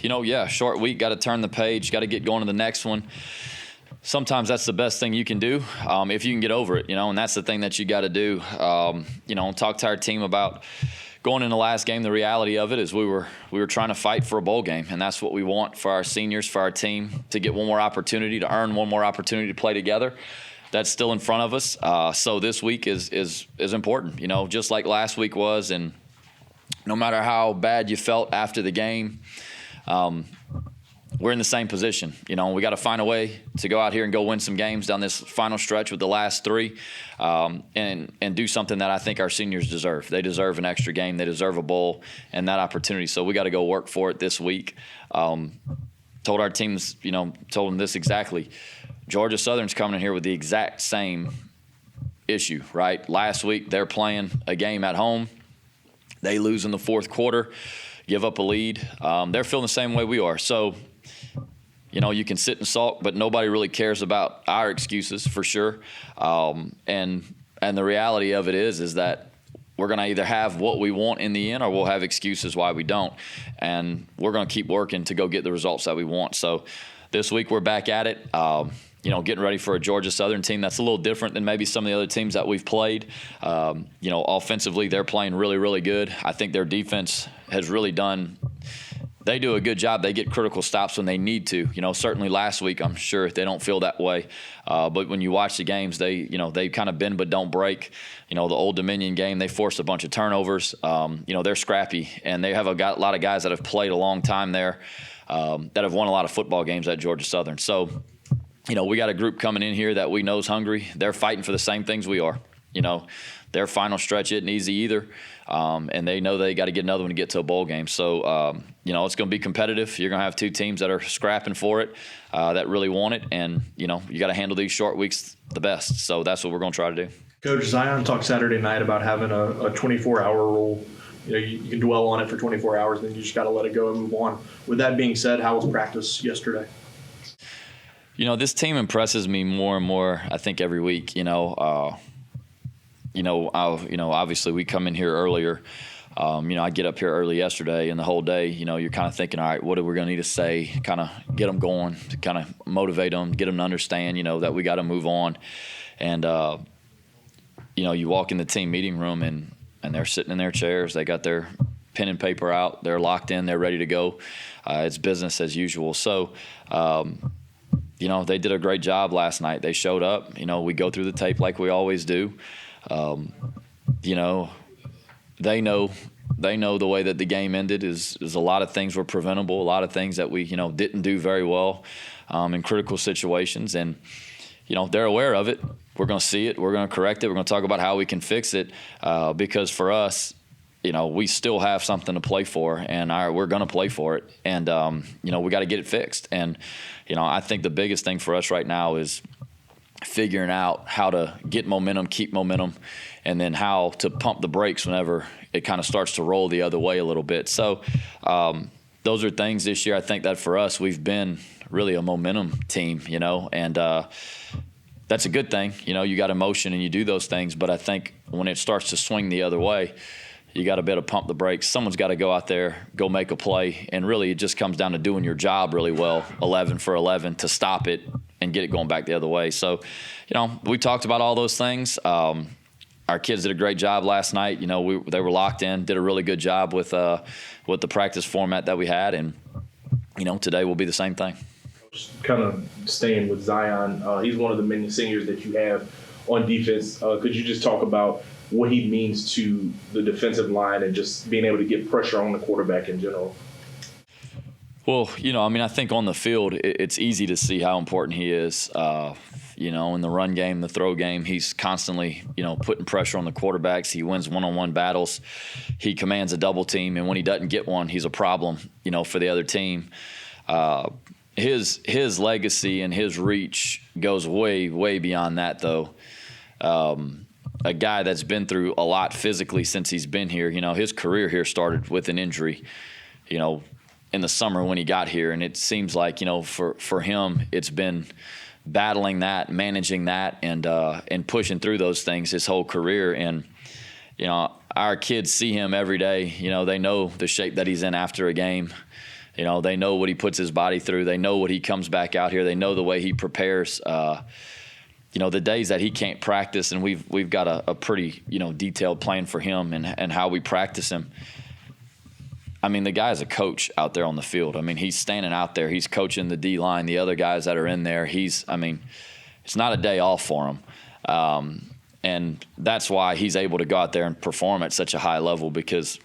Yeah, short week, got to turn the page, got to get going to the next one. Sometimes that's the best thing you can do if you can get over it, and that's the thing that you got to do. Talk to our team about going in the last game. The reality of it is we were trying to fight for a bowl game, and that's what we want for our seniors, for our team, to get one more opportunity, to earn one more opportunity to play together. That's still in front of us. So this week is important, just like last week was. And no matter how bad you felt after the game, we're in the same position. We got to find a way to go out here and go win some games down this final stretch with the last three, and do something that I think our seniors deserve. They deserve an extra game. They deserve a bowl and that opportunity. So we got to go work for it this week. Told our teams, told them this exactly. Georgia Southern's coming in here with the exact same issue, right? Last week they're playing a game at home. They lose in the fourth quarter, give up a lead. They're feeling the same way we are. So, you can sit and sulk, but nobody really cares about our excuses for sure. And the reality of it is that we're going to either have what we want in the end or we'll have excuses why we don't. And we're going to keep working to go get the results that we want. So this week we're back at it. Getting ready for a Georgia Southern team that's a little different than maybe some of the other teams that we've played. Offensively, they're playing really, really good. I think their defense has really they do a good job. They get critical stops when they need to. Certainly last week, I'm sure they don't feel that way. But when you watch the games, they kind of bend but don't break. The Old Dominion game, they forced a bunch of turnovers. They're scrappy, and they have a lot of guys that have played a long time there that have won a lot of football games at Georgia Southern. So, we got a group coming in here that we know is hungry. They're fighting for the same things we are. Their final stretch isn't easy either, and they know they got to get another one to get to a bowl game. So, it's going to be competitive. You're going to have two teams that are scrapping for it, that really want it, and, you got to handle these short weeks the best. So that's what we're going to try to do. Coach, Zion talked Saturday night about having a 24-hour rule. You can dwell on it for 24 hours, then you just got to let it go and move on. With that being said, how was practice yesterday? This team impresses me more and more, I think, every week. Obviously we come in here earlier. I get up here early yesterday, and the whole day, you're kind of thinking, all right, what are we going to need to say, kind of get them going, to kind of motivate them, get them to understand, that we got to move on. And, you walk in the team meeting room, and they're sitting in their chairs. They got their pen and paper out. They're locked in. They're ready to go. It's business as usual. So, they did a great job last night. They showed up. We go through the tape like we always do. They know the way that the game ended is a lot of things were preventable, a lot of things that we, didn't do very well in critical situations. And, they're aware of it. We're going to see it. We're going to correct it. We're going to talk about how we can fix it because for us, we still have something to play for, and we're going to play for it. And, we got to get it fixed. And, I think the biggest thing for us right now is figuring out how to get momentum, keep momentum, and then how to pump the brakes whenever it kind of starts to roll the other way a little bit. So those are things this year. I think that for us, we've been really a momentum team, and that's a good thing. You got emotion and you do those things, but I think when it starts to swing the other way, you got to be able to pump the brakes. Someone's got to go out there, go make a play, and really it just comes down to doing your job really well, 11 for 11, to stop it and get it going back the other way. So, we talked about all those things. Our kids did a great job last night. They were locked in, did a really good job with the practice format that we had, and today will be the same thing. Kind of staying with Zion, he's one of the many seniors that you have on defense. Could you just talk about what he means to the defensive line and just being able to get pressure on the quarterback in general? Well, I think on the field, it's easy to see how important he is. In the run game, the throw game, he's constantly, putting pressure on the quarterbacks. He wins one-on-one battles. He commands a double team, and when he doesn't get one, he's a problem, for the other team. His legacy and his reach goes way, way beyond that, though. A guy that's been through a lot physically since he's been here. His career here started with an injury, in the summer when he got here. And it seems like, for him, it's been battling that, managing that, and pushing through those things his whole career. And, our kids see him every day. They know the shape that he's in after a game. They know what he puts his body through. They know what he comes back out here. They know the way he prepares. The days that he can't practice, and we've got a pretty detailed plan for him and how we practice him. I mean, the guy's a coach out there on the field. I mean, he's standing out there. He's coaching the D-line, the other guys that are in there. It's not a day off for him. And that's why he's able to go out there and perform at such a high level because,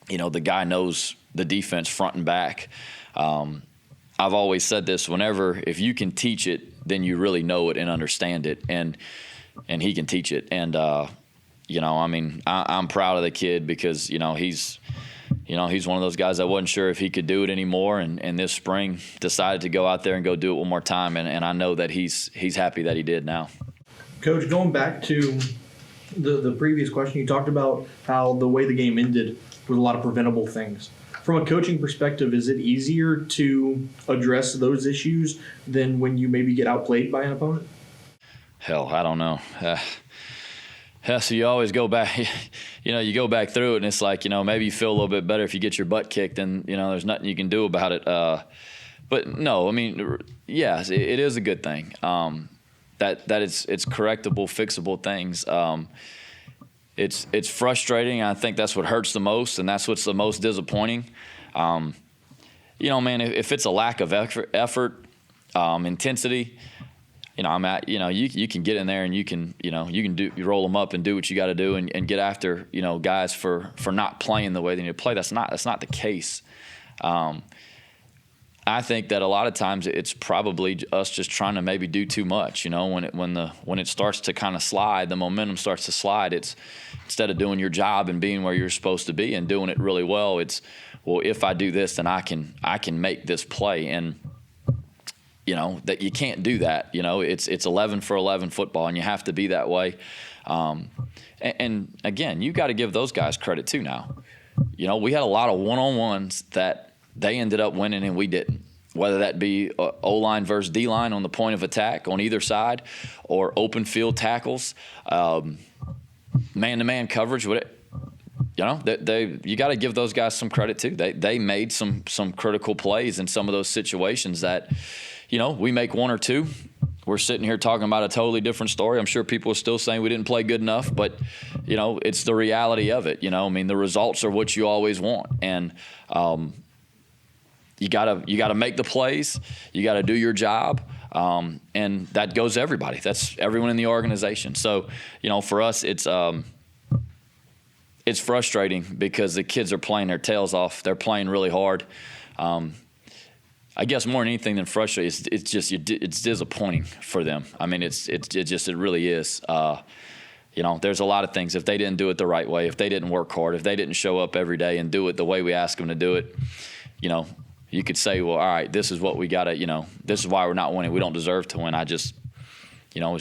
the guy knows the defense front and back. I've always said this, if you can teach it, then you really know it and understand it. And he can teach it. And, I'm proud of the kid because, he's one of those guys I wasn't sure if he could do it anymore, and this spring decided to go out there and go do it one more time, and I know that he's happy that he did now. Coach, going back to the previous question, you talked about how the way the game ended was a lot of preventable things. From a coaching perspective, is it easier to address those issues than when you maybe get outplayed by an opponent? Hell, I don't know. So you always go back, you go back through it, and it's like, maybe you feel a little bit better if you get your butt kicked, and, there's nothing you can do about it. But no, yes, it is a good thing that it's correctable, fixable things. It's frustrating. I think that's what hurts the most, and that's what's the most disappointing. If it's a lack of effort, intensity, you can get in there and you can roll them up and do what you got to do and get after, guys for not playing the way they need to play. That's not the case. I think that a lot of times it's probably us just trying to maybe do too much. When it starts to kind of slide, the momentum starts to slide. It's instead of doing your job and being where you're supposed to be and doing it really well, if I do this, then I can make this play. And that you can't do that. It's 11 for 11 football, and you have to be that way. And again, you got to give those guys credit too. Now, we had a lot of one-on-ones that they ended up winning and we didn't. Whether that be O-line versus D-line on the point of attack on either side, or open field tackles, man-to-man coverage. You got to give those guys some credit too. They made some critical plays in some of those situations that. We make one or two, we're sitting here talking about a totally different story. I'm sure people are still saying we didn't play good enough, but, it's the reality of it. The results are what you always want. And you gotta make the plays. You got to do your job. And that goes to everybody. That's everyone in the organization. So, for us, it's frustrating because the kids are playing their tails off. They're playing really hard. I guess more than anything than frustrating, it's disappointing for them. It really is. There's a lot of things. If they didn't do it the right way, if they didn't work hard, if they didn't show up every day and do it the way we ask them to do it, you could say, well, all right, this is what we got to, this is why we're not winning. We don't deserve to win. It's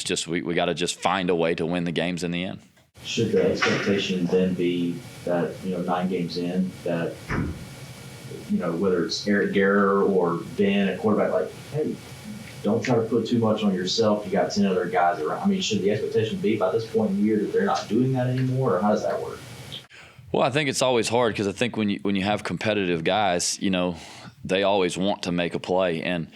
just we got to just find a way to win the games in the end. Should the expectation then be that, 9 games in, that whether it's Eric Garrer or Ben, a quarterback, like, hey, don't try to put too much on yourself. You got 10 other guys around. Should the expectation be by this point in the year that they're not doing that anymore, or how does that work? Well, I think it's always hard because I think when you have competitive guys, they always want to make a play. And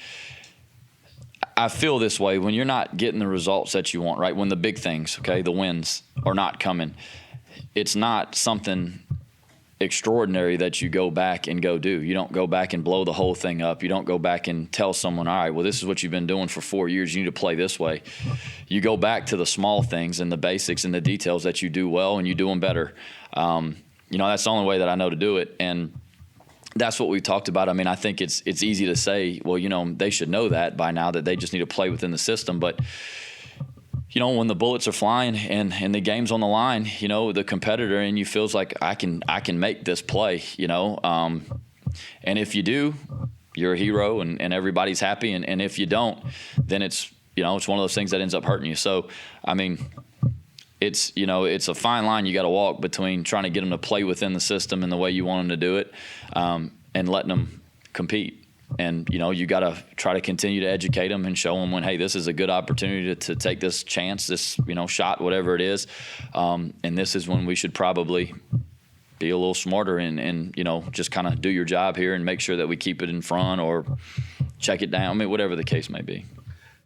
I feel this way when you're not getting the results that you want, right? When the big things, the wins are not coming, it's not something extraordinary that you go back and go do. You don't go back and blow the whole thing up. You don't go back and tell someone, all right, well, this is what you've been doing for 4 years. You need to play this way. You go back to the small things and the basics and the details that you do well, and you do them better. That's the only way that I know to do it. And that's what we talked about. I think it's easy to say, well, they should know that by now, that they just need to play within the system. But when the bullets are flying and the game's on the line, the competitor in you feels like I can make this play, and if you do, you're a hero and everybody's happy. And if you don't, then it's one of those things that ends up hurting you. So, it's a fine line you got to walk between trying to get them to play within the system and the way you want them to do it, and letting them compete. And, you got to try to continue to educate them and show them when, hey, this is a good opportunity to take this chance, this, shot, whatever it is. And this is when we should probably, be a little smarter and just kind of do your job here and make sure that we keep it in front or check it down. I mean, whatever the case may be.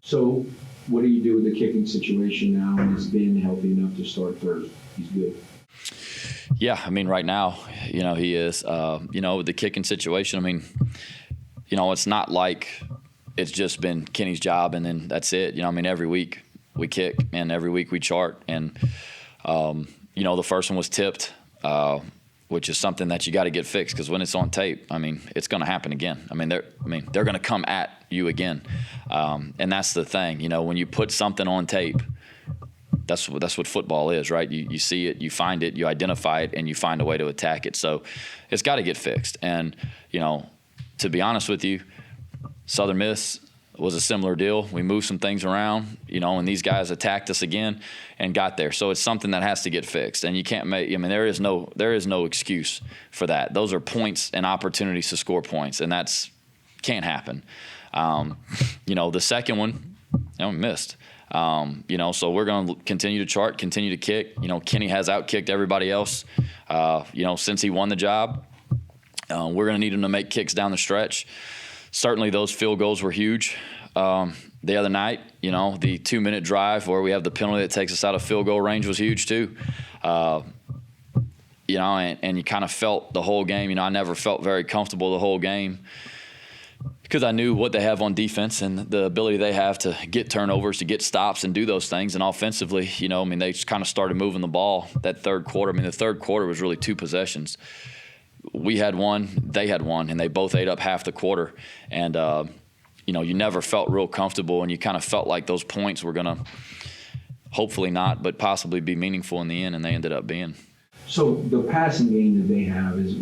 So what do you do with the kicking situation now? And is Ben healthy enough to start Thursday? He's good. Yeah, I mean, right now, he is. With the kicking situation, I mean, it's not like it's just been Kenny's job and then that's it. I mean, every week we kick and every week we chart. And, the first one was tipped, which is something that you got to get fixed because when it's on tape, I mean, it's going to happen again. I mean, they're going to come at you again. And that's the thing, when you put something on tape, that's what football is, right? You see it, you find it, you identify it, and you find a way to attack it. So it's got to get fixed. And, to be honest with you, Southern Miss was a similar deal. We moved some things around, and these guys attacked us again and got there. So it's something that has to get fixed. And you can't there is no excuse for that. Those are points and opportunities to score points, and that's can't happen. The second one, missed. So we're going to continue to chart, continue to kick. Kenny has outkicked everybody else, since he won the job. We're going to need him to make kicks down the stretch. Certainly those field goals were huge. The other night, the 2-minute drive where we have the penalty that takes us out of field goal range was huge too. And you kind of felt the whole game. I never felt very comfortable the whole game because I knew what they have on defense and the ability they have to get turnovers, to get stops and do those things. And offensively, they just kind of started moving the ball that third quarter. The third quarter was really 2 possessions. We had one, they had one, and they both ate up half the quarter. And, you never felt real comfortable, and you kind of felt like those points were going to hopefully not, but possibly be meaningful in the end, and they ended up being. So the passing game that they have is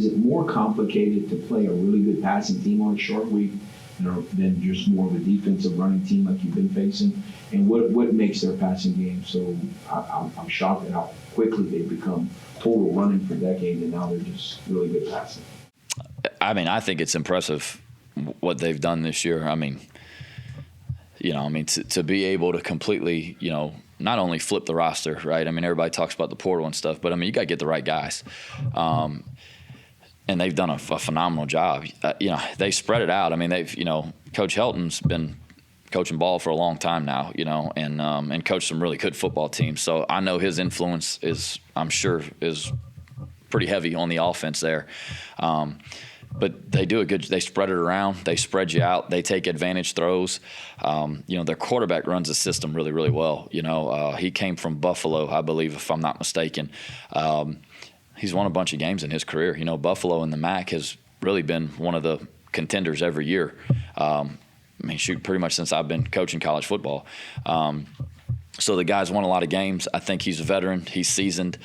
it more complicated to play a really good passing team on a short week than just more of a defensive running team like you've been facing? And what makes their passing game so I'm shocked at how quickly they've become total running for decades, and now they're just really good passing. I think it's impressive what they've done this year. To be able to completely, not only flip the roster, right? Everybody talks about the portal and stuff, but you got to get the right guys. And they've done a phenomenal job. They spread it out. They've, Coach Helton's been coaching ball for a long time now, and coached some really good football teams. So I know his influence I'm sure is pretty heavy on the offense there. But they do they spread it around. They spread you out. They take advantage throws. Their quarterback runs the system really, really well. He came from Buffalo, I believe, if I'm not mistaken. He's won a bunch of games in his career. Buffalo in the MAC has really been one of the contenders every year. Pretty much since I've been coaching college football. So the guy's won a lot of games. I think he's a veteran. He's seasoned.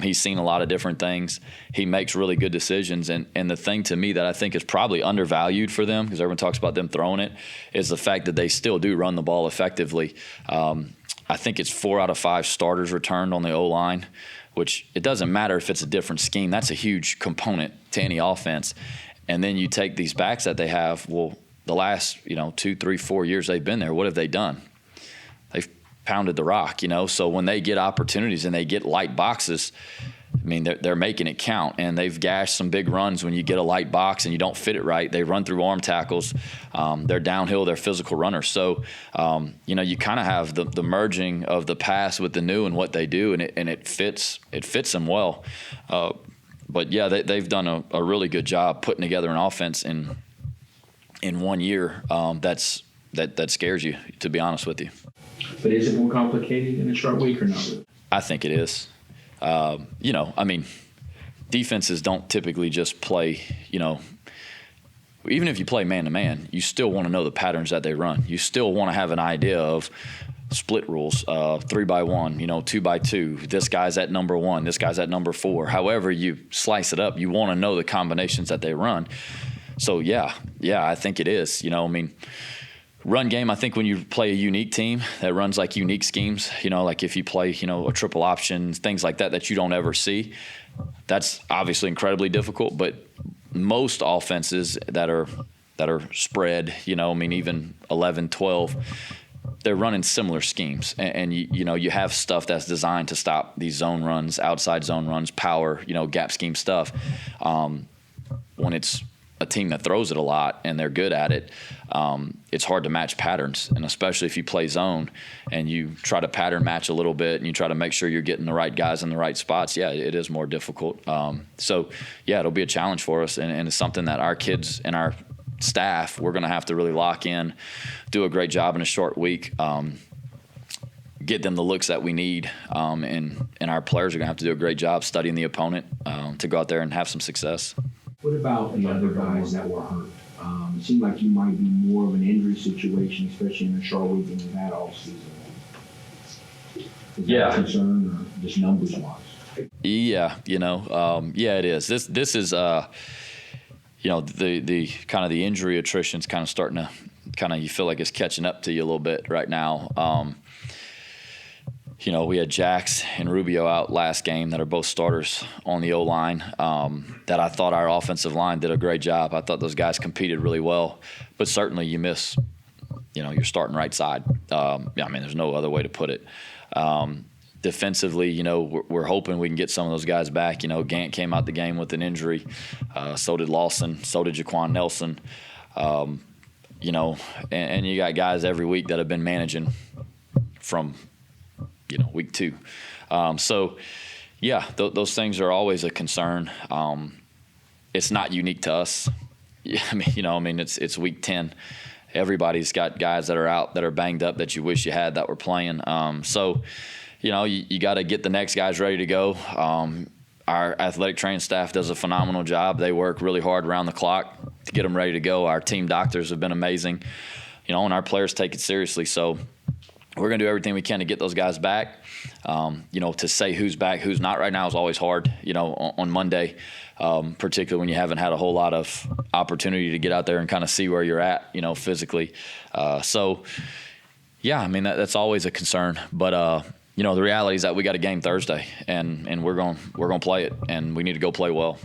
He's seen a lot of different things. He makes really good decisions. And the thing to me that I think is probably undervalued for them, because everyone talks about them throwing it, is the fact that they still do run the ball effectively. I think it's 4 out of 5 starters returned on the O-line, which it doesn't matter if it's a different scheme. That's a huge component to any offense. And then you take these backs that they have. Well, the last 2, 3, 4 years they've been there, what have they done? They've pounded the rock, So when they get opportunities and they get light boxes, they're making it count. And they've gashed some big runs when you get a light box and you don't fit it right. They run through arm tackles. They're downhill. They're physical runners. So, you kind of have the merging of the past with the new and what they do, and it fits them well. But yeah, they've done a really good job putting together an offense in 1 year that scares you, to be honest with you. But is it more complicated in a short week or not? I think it is. Defenses don't typically just play, even if you play man-to-man, you still want to know the patterns that they run. You still want to have an idea of split rules, 3-by-1, 2-by-2. This guy's at number 1, this guy's at number 4. However you slice it up, you want to know the combinations that they run. So, yeah, I think it is. Run game, I think when you play a unique team that runs like unique schemes, like if you play, a triple option, things like that you don't ever see, that's obviously incredibly difficult. But most offenses that are spread, even 11, 12, they're running similar schemes, and you have stuff that's designed to stop these zone runs, outside zone runs, power, gap scheme stuff. When it's a team that throws it a lot and they're good at it, it's hard to match patterns, and especially if you play zone and you try to pattern match a little bit and you try to make sure you're getting the right guys in the right spots. Yeah, it is more difficult. So yeah, it'll be a challenge for us, and it's something that our kids and our staff, we're going to have to really lock in, do a great job in a short week, get them the looks that we need, and our players are going to have to do a great job studying the opponent to go out there and have some success. What about the other guys that were hurt? It seemed like you might be more of an injury situation, especially in the short week than you've had all season. Is that a concern, or just numbers wise? Yeah, yeah, it is. This is the kind of the injury attrition's kind of starting to you feel like it's catching up to you a little bit right now. We had Jax and Rubio out last game that are both starters on the O-line, that I thought our offensive line did a great job. I thought those guys competed really well, but certainly you miss, your starting right side. There's no other way to put it. Defensively, we're hoping we can get some of those guys back. Gant came out the game with an injury. So did Lawson. So did Jaquan Nelson. And you got guys every week that have been managing from, week 2. Those things are always a concern. It's not unique to us. It's week 10. Everybody's got guys that are out that are banged up that you wish you had that were playing. You got to get the next guys ready to go. Our athletic training staff does a phenomenal job. They work really hard around the clock to get them ready to go. Our team doctors have been amazing, and our players take it seriously. So we're going to do everything we can to get those guys back. To say who's back, who's not right now is always hard, on Monday, particularly when you haven't had a whole lot of opportunity to get out there and kind of see where you're at, physically. That's always a concern. But, the reality is that we got a game Thursday, and we're going to play it, and we need to go play well.